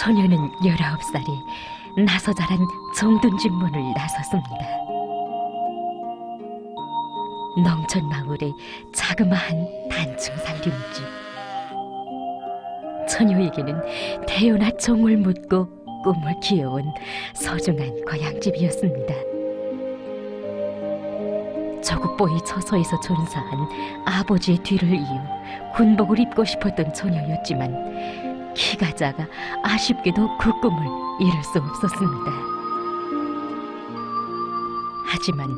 소녀는 19살에 나서 자란 정든집 문을 나섰습니다. 농촌 마을의 자그마한 단층 살림집. 처녀에게는 태어나 종을 묻고 꿈을 키워온 소중한 고향집이었습니다. 조국보이 처소에서 전사한 아버지의 뒤를 이어 군복을 입고 싶었던 처녀였지만 키가 작아 아쉽게도 그 꿈을 이룰 수 없었습니다. 하지만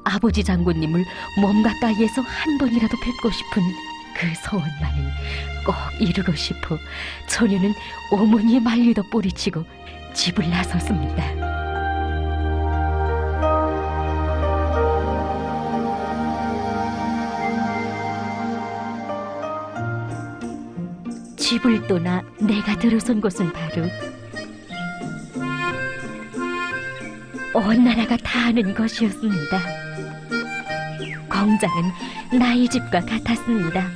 아버지 장군님을 몸 가까이에서 한 번이라도 뵙고 싶은 그 소원만은 꼭 이루고 싶어 처녀는 어머니의 만류도 뿌리치고 집을 나섰습니다. 집을 떠나 내가 들어선 곳은 바로 온 나라가 다 아는 것이었습니다. 공장은 나의 집과 같았습니다.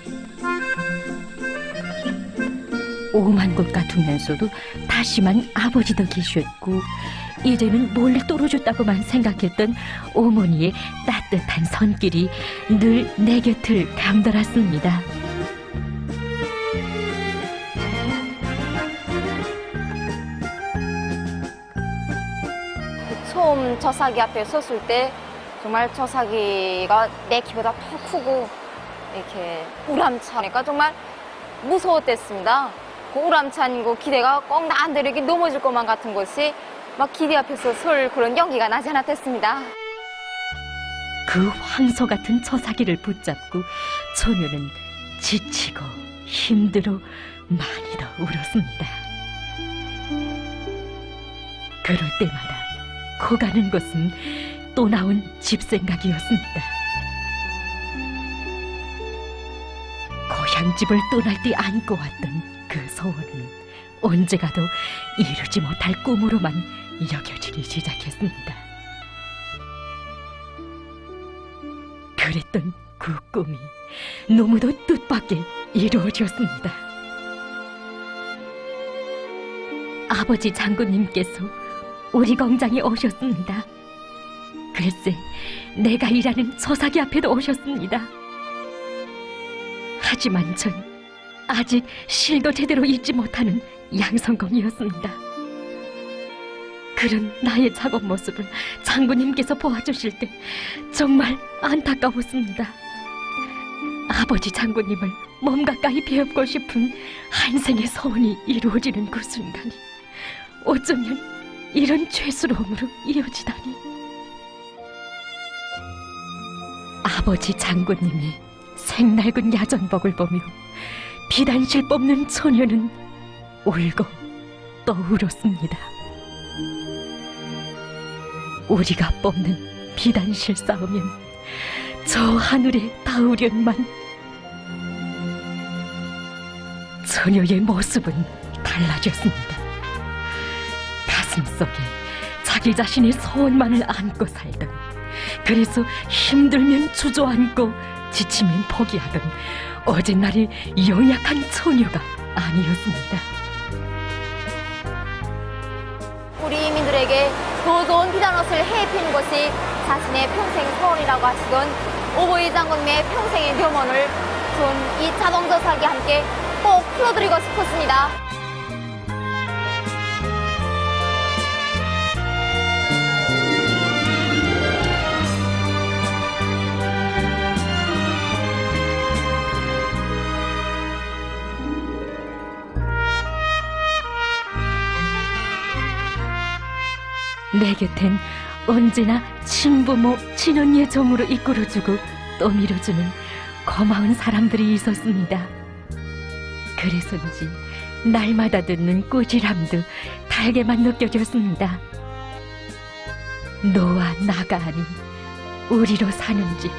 오만 곳 같으면서도 다시만 아버지 덕이셨고 이제는 몰래 떨어졌다고만 생각했던 어머니의 따뜻한 손길이 늘 내 곁을 감돌았습니다. 처음 저사기 앞에 섰을 때 정말 저사기가 내 키보다 더 크고 이렇게 우람차니까 정말 무서웠댔습니다. 그 우람찬 그 기대가 꼭 나한테 이렇게 넘어질 것만 같은 것이 막 기대 앞에서 설 그런 용기가 나지 않았댔습니다. 그 황소 같은 저사기를 붙잡고 처녀는 지치고 힘들어 많이 더 울었습니다. 그럴 때마다 커가는 것은 또 나온 집 생각이었습니다. 고향집을 떠날 때 안고 왔던 그 소원은 언제 가도 이루지 못할 꿈으로만 여겨지기 시작했습니다. 그랬던 그 꿈이 너무도 뜻밖의 이루어졌습니다. 아버지 장군님께서 우리 공장에 오셨습니다. 글쎄, 내가 일하는 저사기 앞에도 오셨습니다. 하지만 전 아직 실도 제대로 잊지 못하는 양성공이었습니다. 그런 나의 작업 모습을 장군님께서 보아주실 때 정말 안타까웠습니다. 아버지 장군님을 몸 가까이 배웁고 싶은 한생의 소원이 이루어지는 그 순간이 어쩌면 이런 죄스러움으로 이어지다니. 아버지 장군님이 색낡은 야전복을 보며 비단실 뽑는 처녀는 울고 또 울었습니다. 우리가 뽑는 비단실 쌓으면 저 하늘에 닿으련만. 처녀의 모습은 달라졌습니다. 가슴속에 자기 자신의 소원만을 안고 살던, 그래서 힘들면 주저앉고 지치면 포기하던 어젯날의 연약한 처녀가 아니었습니다. 우리 이민들에게 더 좋은 비단옷을 해입히는 것이 자신의 평생 소원이라고 하시던 오보이 장군님의 평생의 묘문을 전 이 자동저사기와 함께 꼭 풀어드리고 싶었습니다. 내 곁엔 언제나 친부모, 친언니의 정으로 이끌어주고 또 밀어주는 고마운 사람들이 있었습니다. 그래서인지 날마다 듣는 꾸지람도 달게만 느껴졌습니다. 너와 나가 아닌 우리로 사는 집.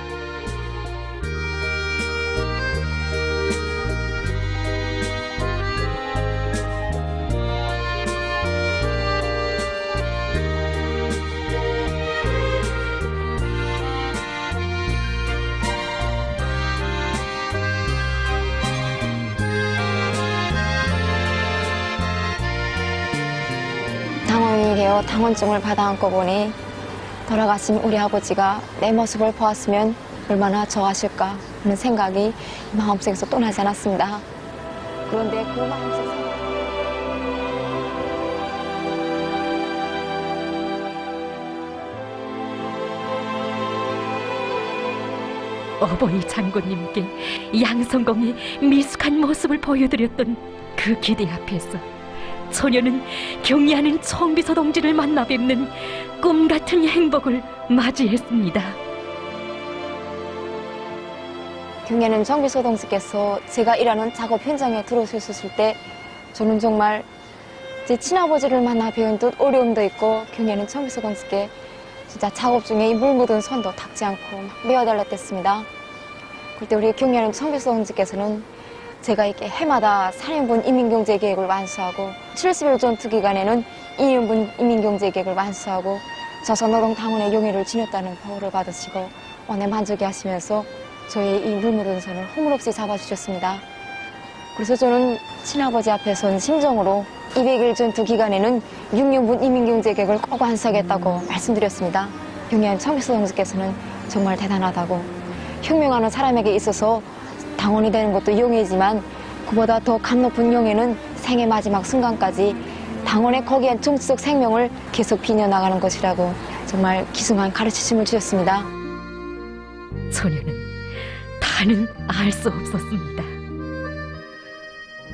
당해요 당원증을 받아 안고 보니 돌아가신 우리 아버지가 내 모습을 보았으면 얼마나 좋아하실까 하는 생각이 마음속에서 떠나지 않았습니다. 그런데 그 마음속 어버이 장군님께 양성공의 미숙한 모습을 보여드렸던 그 기대 앞에서 소녀는 경의하는 청비서 동지를 만나 뵙는 꿈같은 행복을 맞이했습니다. 경의하는 청비서 동지께서 제가 일하는 작업 현장에 들어오셨을 때 저는 정말 제 친아버지를 만나 배운 듯 어려움도 있고 경의하는 청비서 동지께 진짜 작업 중에 이 물 묻은 손도 닦지 않고 막 메어달랐댔습니다. 그때 우리 경의하는 청비서 동지께서는 제가 이렇게 해마다 4년분 인민경제 계획을 완수하고 70일 전투 기간에는 2년분 인민경제 계획을 완수하고 조선노동당원의 용의를 지녔다는 보호를 받으시고 오늘 만족해 하시면서 저의 이 물 묻은 손을 허물없이 잡아주셨습니다. 그래서 저는 친아버지 앞에 선 심정으로 200일 전투 기간에는 6년분 인민경제 계획을 꼭 완수하겠다고 말씀드렸습니다. 경의하는 청비서 동지께서는 정말 대단하다고, 혁명하는 사람에게 있어서 당원이 되는 것도 용의지만 그보다 더 감 높은 용의는 생의 마지막 순간까지 당원의 거기한 정치적 생명을 계속 비벼나가는 것이라고 정말 기승한 가르치심을 주셨습니다. 소녀는 다는 알 수 없었습니다.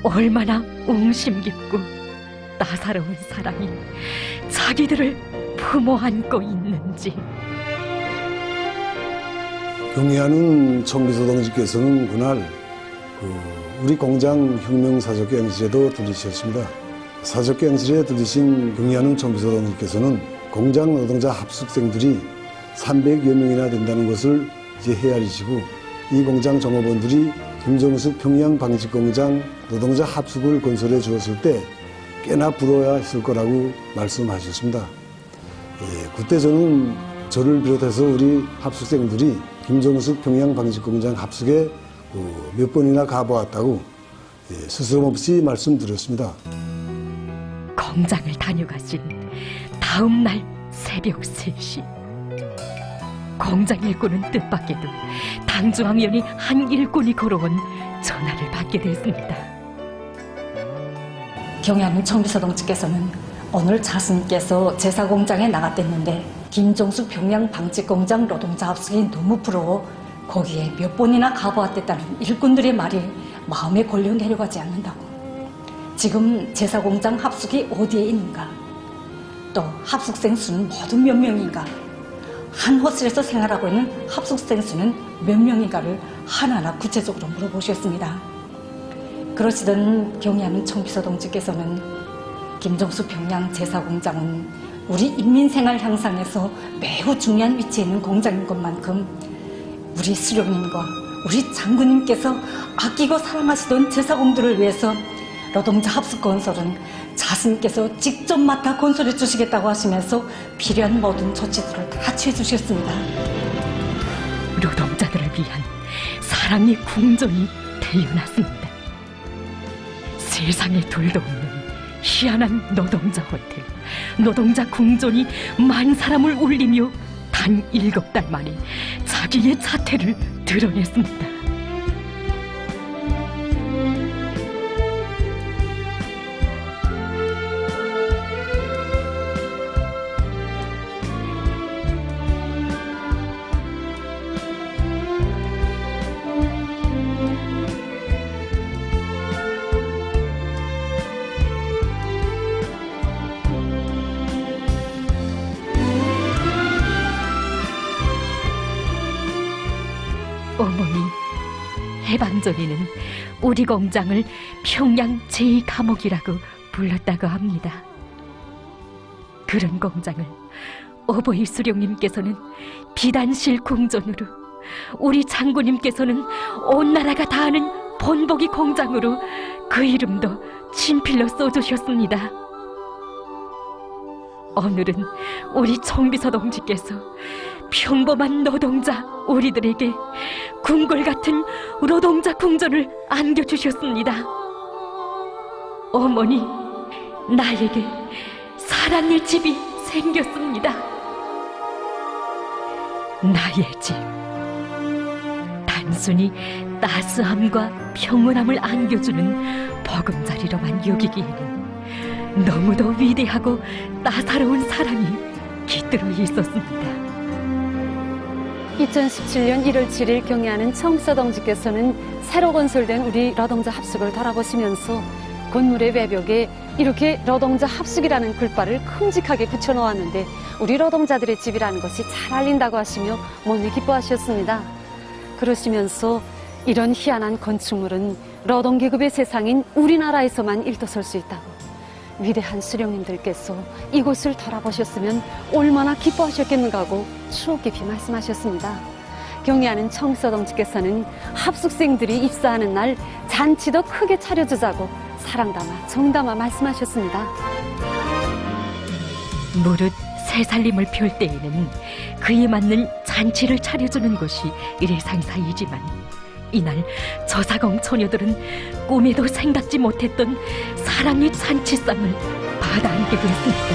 얼마나 웅심 깊고 따사로운 사랑이 자기들을 품어 안고 있는지. 경의하는 청비서 동지께서는 그날 우리 공장 혁명 사적계 행실에도 들리셨습니다. 사적계 행실에 들리신 경의하는 청비서 동지께서는 공장 노동자 합숙생들이 300여 명이나 된다는 것을 이제 헤아리시고 이 공장 종업원들이 김정숙 평양 방직공장 노동자 합숙을 건설해 주었을 때 꽤나 부러워했을 거라고 말씀하셨습니다. 그때 저는 저를 비롯해서 우리 합숙생들이 김정숙 평양 방직공장 합숙에 몇 번이나 가보았다고 스스럼없이 말씀드렸습니다. 공장을 다녀가신 다음 날 새벽 3시 공장 일꾼은 뜻밖에도 당중앙위원이 한 일꾼이 걸어온 전화를 받게 됐습니다. 경의하는 청비서 동지께서는 오늘 자신께서 제사공장에 나갔댔는데 김정숙 평양 방직공장 노동자 합숙이 너무 부러워 거기에 몇 번이나 가보았댔다는 일꾼들의 말이 마음에 걸려 내려가지 않는다고. 지금 제사공장 합숙이 어디에 있는가? 또 합숙생 수는 모두 몇 명인가? 한 호실에서 생활하고 있는 합숙생 수는 몇 명인가를 하나하나 구체적으로 물어보셨습니다. 그러시던 경의하는 청비서 동지께서는 김정숙 평양 제사공장은 우리 인민생활 향상에서 매우 중요한 위치에 있는 공장인 것만큼 우리 수령님과 우리 장군님께서 아끼고 사랑하시던 제사공들을 위해서 노동자 합숙 건설은 자신께서 직접 맡아 건설해 주시겠다고 하시면서 필요한 모든 조치들을 다 취해 주셨습니다. 노동자들을 위한 사랑의 궁전이 태어났습니다. 세상에 둘도 없는 희한한 노동자 호텔, 노동자 궁전이 만 사람을 울리며 단 7달 만에 자기의 자태를 드러냈습니다. 어머니, 해방 전에는 우리 공장을 평양 제2감옥이라고 불렀다고 합니다. 그런 공장을 어버이 수령님께서는 비단실 궁전으로, 우리 장군님께서는 온 나라가 다 아는 본보기 공장으로 그 이름도 친필로 써주셨습니다. 오늘은 우리 청비서 동지께서 평범한 노동자 우리들에게 궁궐 같은 노동자 궁전을 안겨주셨습니다. 어머니, 나에게 사랑의 집이 생겼습니다. 나의 집. 단순히 따스함과 평온함을 안겨주는 버금자리로만 여기기에는 너무도 위대하고 따사로운 사랑이 깃들어 있었습니다. 2017년 1월 7일 경애하는 청서동지께서는 새로 건설된 우리 노동자 합숙을 돌아보시면서 건물의 외벽에 이렇게 노동자 합숙이라는 글발을 큼직하게 붙여놓았는데 우리 노동자들의 집이라는 것이 잘 알린다고 하시며 못내 기뻐하셨습니다. 그러시면서 이런 희한한 건축물은 노동계급의 세상인 우리나라에서만 일터설 수 있다고 위대한 수령님들께서 이곳을 돌아보셨으면 얼마나 기뻐하셨겠는가 하고 추억 깊이 말씀하셨습니다. 경애하는 청서동지께서는 합숙생들이 입사하는 날 잔치도 크게 차려주자고 사랑담아 정담아 말씀하셨습니다. 무릇 새살림을 펼 때에는 그에 맞는 잔치를 차려주는 것이 일상사이지만 이날 저사공 처녀들은 꿈에도 생각지 못했던 사랑의 잔치상을 받아안게 되었습니다.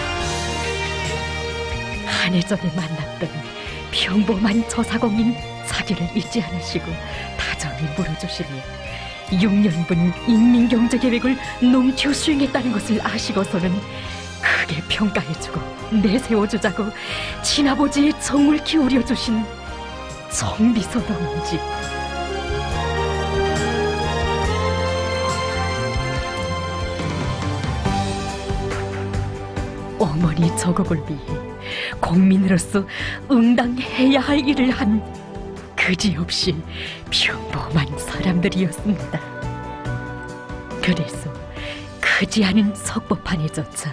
한 해 전에 만났던 평범한 저사공인 자기를 잊지 않으시고 다정히 물어주시며 6년분 인민경제계획을 농휴 수행했다는 것을 아시고서는 크게 평가해주고 내세워주자고 친아버지의 정을 기울여주신 정비서동지. 어머니 저곡을 위해 국민으로서 응당해야 할 일을 한 그지없이 평범한 사람들이었습니다. 그래서 크지 않은 석고판에조차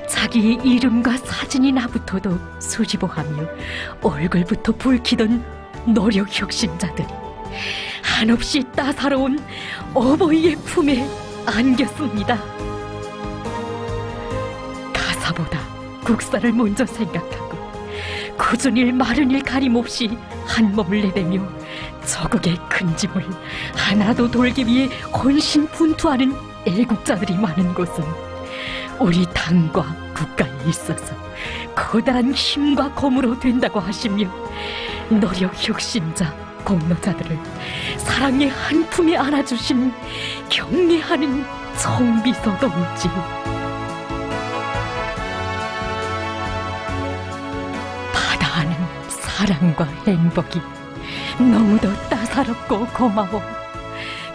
자기의 이름과 사진이 나붙어도 수집어하며 얼굴부터 붉히던 노력 혁신자들이 한없이 따사로운 어버이의 품에 안겼습니다. 가사보다 국사를 먼저 생각하고 굳은 일 마른 일 가림없이 한 몸을 내대며 저국의 큰 짐을 하나도 돌기 위해 헌신 분투하는 애국자들이 많은 곳은 우리 당과 국가에 있어서 커다란 힘과 검으로 된다고 하시며 노력 혁신자 공로자들을 사랑의 한 품에 안아주신 경례하는 정비서동지. 바다하는 사랑과 행복이 너무도 따사롭고 고마워.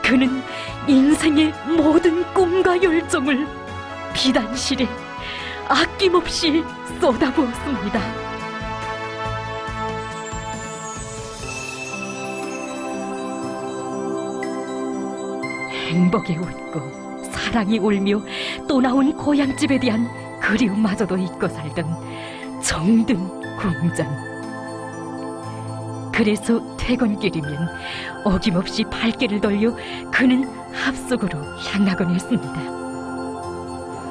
그는 인생의 모든 꿈과 열정을 비단실에 아낌없이 쏟아부었습니다. 행복에 웃고 사랑이 울며 또 나온 고향집에 대한 그리움마저도 잊고 살던 정든 궁전. 그래서 퇴근길이면 어김없이 발길을 돌려 그는 합숙으로 향하곤 했습니다.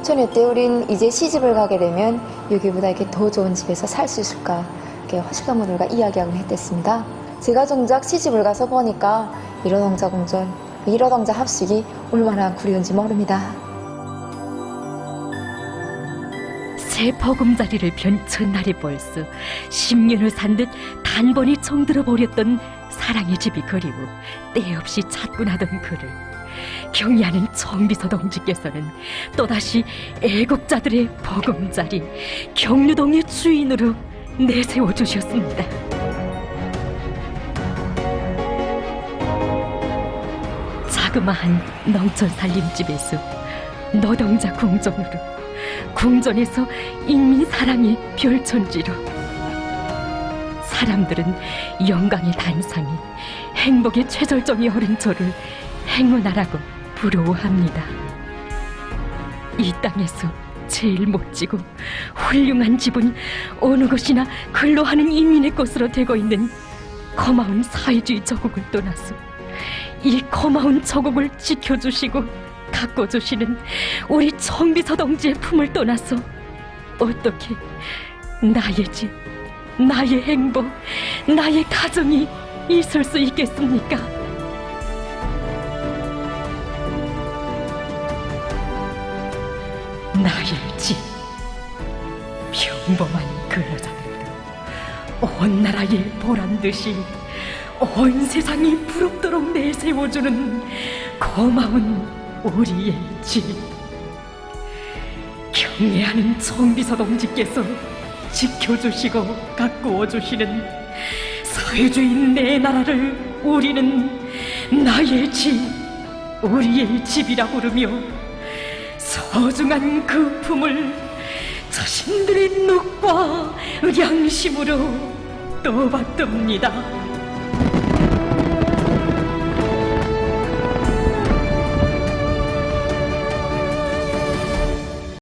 처녀 때 우린 이제 시집을 가게 되면 여기보다 이렇게 더 좋은 집에서 살 수 있을까 이렇게 허실가분들과 이야기하곤 했댔습니다. 제가 정작 시집을 가서 보니까 일호동자 궁전, 일호동자 합숙이 얼마나 그리운지 모릅니다. 새 버금자리를 편 첫날이 벌써 10년을 산 듯 단번에 정들어 버렸던 사랑의 집이 그리워 때없이 찾곤 하던 그를 경애하는 정비서동지께서는 또다시 애국자들의 버금자리 경류동의 주인으로 내세워 주셨습니다. 자그마한 농촌 살림집에서 노동자 궁전으로, 궁전에서 인민 사랑의 별천지로 사람들은 영광의 단상이 행복의 최절정에 오른 저를 행운하라고 부러워합니다. 이 땅에서 제일 멋지고 훌륭한 집은 어느 것이나 근로하는 인민의 것으로 되고 있는 고마운 사회주의 저국을 떠나서 이 고마운 저국을 지켜주시고 가꿔주시는 우리 정비서동지의 품을 떠나서 어떻게 나의 집, 나의 행복, 나의 가정이 있을 수 있겠습니까? 나의 집, 평범한 그 여자들도 온 나라에 보란 듯이 온 세상이 부럽도록 내세워주는 고마운 우리의 집. 경애하는 정비서 동지께서 지켜주시고 가꾸어주시는 사회주의 내 나라를 우리는 나의 집, 우리의 집이라 부르며 소중한 그 품을 자신들의 늑과 양심으로 떠받듭니다.